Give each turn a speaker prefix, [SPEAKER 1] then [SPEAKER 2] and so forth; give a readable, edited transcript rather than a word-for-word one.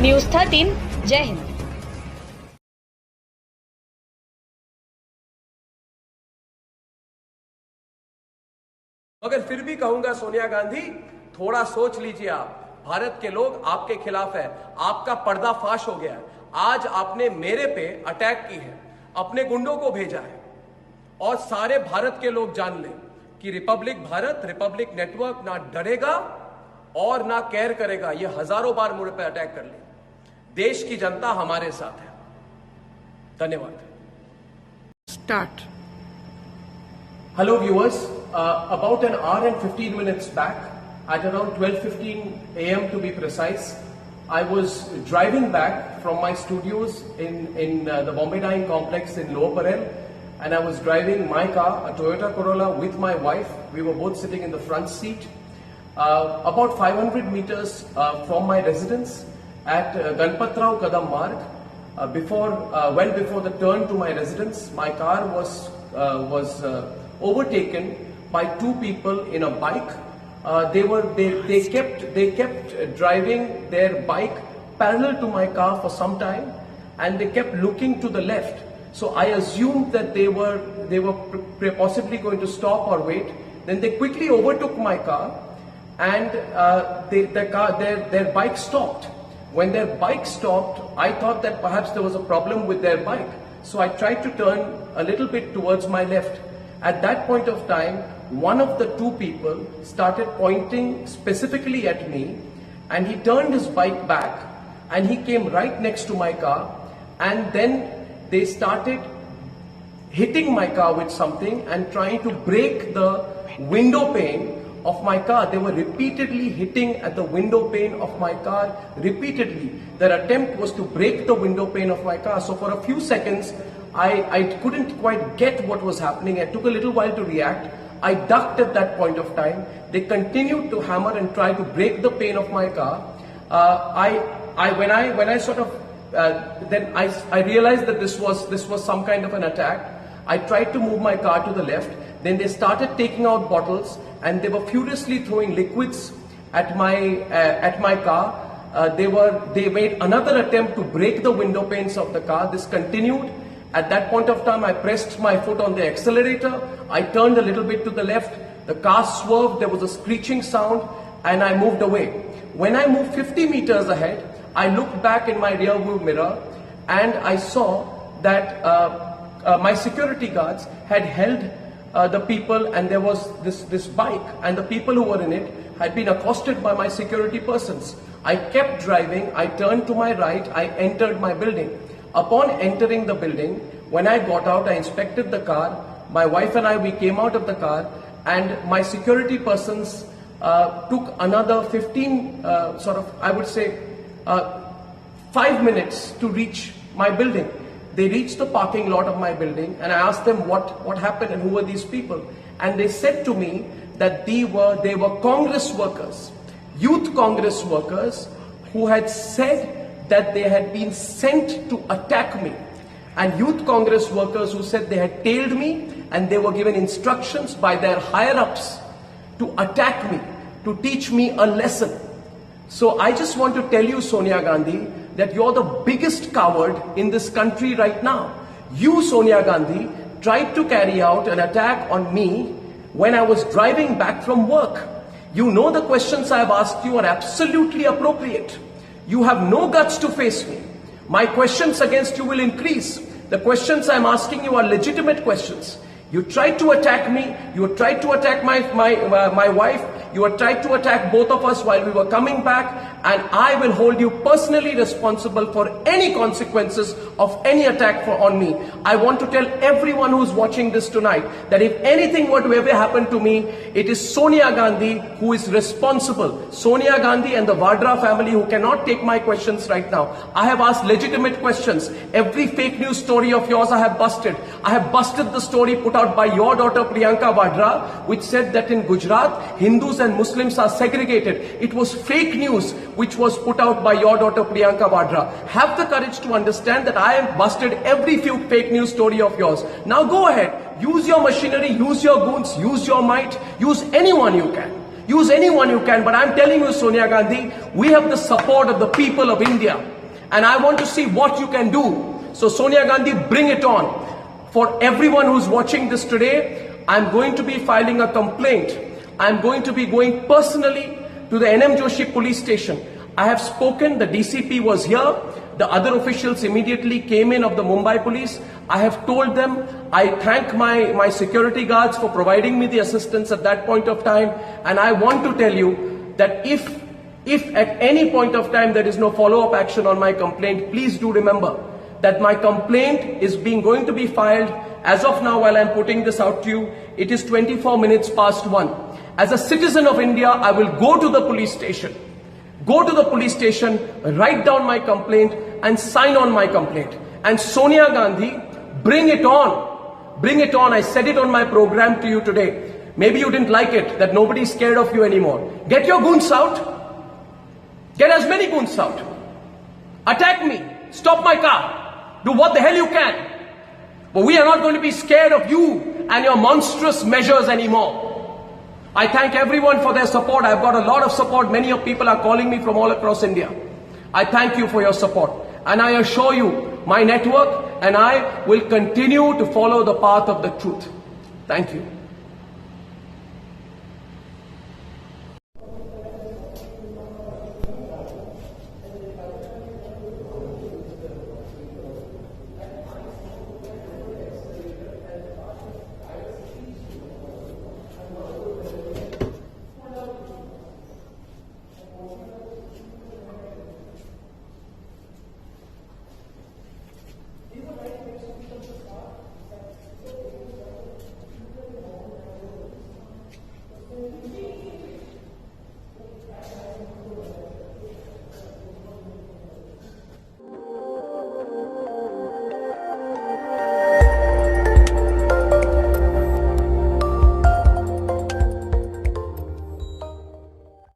[SPEAKER 1] News 13 जय हिंद।
[SPEAKER 2] मगर फिर भी कहूंगा सोनिया गांधी, थोड़ा सोच लीजिए। आप भारत के लोग आपके खिलाफ है, आपका पर्दाफाश हो गया है। आज आपने मेरे पे अटैक की है, अपने गुंडों को भेजा है और सारे भारत के लोग जान लें कि रिपब्लिक भारत, रिपब्लिक नेटवर्क ना डरेगा और ना केयर करेगा। ये हजारों बार मुझ पे अटैक कर ले, देश की जनता हमारे साथ है। धन्यवाद।
[SPEAKER 3] Start.
[SPEAKER 2] Hello viewers, about an hour and 15 minutes back, at around 12:15 a.m. to be precise, I was driving back from my studios in the Bombay Dyeing Complex in Lower Parel, and I was driving my car, a Toyota Corolla, with my wife. We were both sitting in the front seat. About 500 meters from my residence at Ganpatrao Kadam Marg, well before the turn to my residence, my car was overtaken by two people in a bike. They kept driving their bike parallel to my car for some time, and they kept looking to the left. So I assumed that they were possibly going to stop or wait. Then they quickly overtook my car, and their bike stopped. When their bike stopped, I thought that perhaps there was a problem with their bike. So I tried to turn a little bit towards my left. At that point of time, one of the two people started pointing specifically at me, and he turned his bike back and he came right next to my car, and then they started hitting my car with something and trying to break the window pane of my car. They were repeatedly hitting at the window pane of my car, repeatedly. Their attempt was to break the window pane of my car. So for a few seconds, I couldn't quite get what was happening. It took a little while to react. I ducked at that point of time. They continued to hammer and try to break the pane of my car. When I sort of then I realized that this was some kind of an attack. I tried to move my car to the left. Then they started taking out bottles, and they were furiously throwing liquids at my car. They made another attempt to break the window panes of the car. This continued. At that point of time, I pressed my foot on the accelerator. I turned a little bit to the left. The car swerved. There was a screeching sound, and I moved away. When I moved 50 meters ahead, I looked back in my rear view mirror, and I saw that my security guards had held the people, and there was this bike, and the people who were in it had been accosted by my security persons. I kept driving. I turned to my right. I entered my building. Upon entering the building, when I got out, I inspected the car. My wife and I, we came out of the car, and my security persons took another 15, I would say, 5 minutes to reach my building. They reached the parking lot of my building, and I asked them what happened and who were these people. And they said to me that they were Congress workers, youth Congress workers, who had said that they had been sent to attack me, and youth Congress workers who said they had tailed me, and they were given instructions by their higher-ups to attack me, to teach me a lesson. So I just want to tell you, Sonia Gandhi, that you're the biggest coward in this country right now. You, Sonia Gandhi, tried to carry out an attack on me when I was driving back from work. You know the questions I have asked you are absolutely appropriate. You have no guts to face me. My questions against you will increase. The questions I'm asking you are legitimate questions. You tried to attack me. You tried to attack my wife. You had tried to attack both of us while we were coming back, and I will hold you personally responsible for any consequences of any attack on me. I want to tell everyone who's watching this tonight that if anything were to ever happen to me, it is Sonia Gandhi who is responsible. Sonia Gandhi and the Vadra family, who cannot take my questions right now. I have asked legitimate questions. Every fake news story of yours I have busted. I have busted the story put out by your daughter Priyanka Vadra, which said that in Gujarat, Hindus and Muslims are segregated. It was fake news which was put out by your daughter Priyanka Vadra. Have the courage to understand that I have busted every few fake news story of yours. Now go ahead, use your machinery, use your goons, use your might, use anyone you can. Use anyone you can, but I'm telling you, Sonia Gandhi, we have the support of the people of India. And I want to see what you can do. So Sonia Gandhi, bring it on. For everyone who's watching this today, I'm going to be filing a complaint. I'm going to be going personally to the NM Joshi police station. I have spoken, the DCP was here, the other officials immediately came in of the Mumbai police. I have told them, I thank my security guards for providing me the assistance at that point of time. And I want to tell you that if at any point of time there is no follow-up action on my complaint, please do remember that my complaint is going to be filed as of now while I'm putting this out to you. It is 24 minutes past 1. As a citizen of India, I will go to the police station. Go to the police station, write down my complaint and sign on my complaint. And Sonia Gandhi, bring it on. Bring it on. I said it on my program to you today. Maybe you didn't like it, that nobody's scared of you anymore. Get your goons out. Get as many goons out. Attack me. Stop my car. Do what the hell you can. But we are not going to be scared of you and your monstrous measures anymore. I thank everyone for their support. I've got a lot of support. Many of people are calling me from all across India. I thank you for your support. And I assure you, my network and I will continue to follow the path of the truth. Thank you.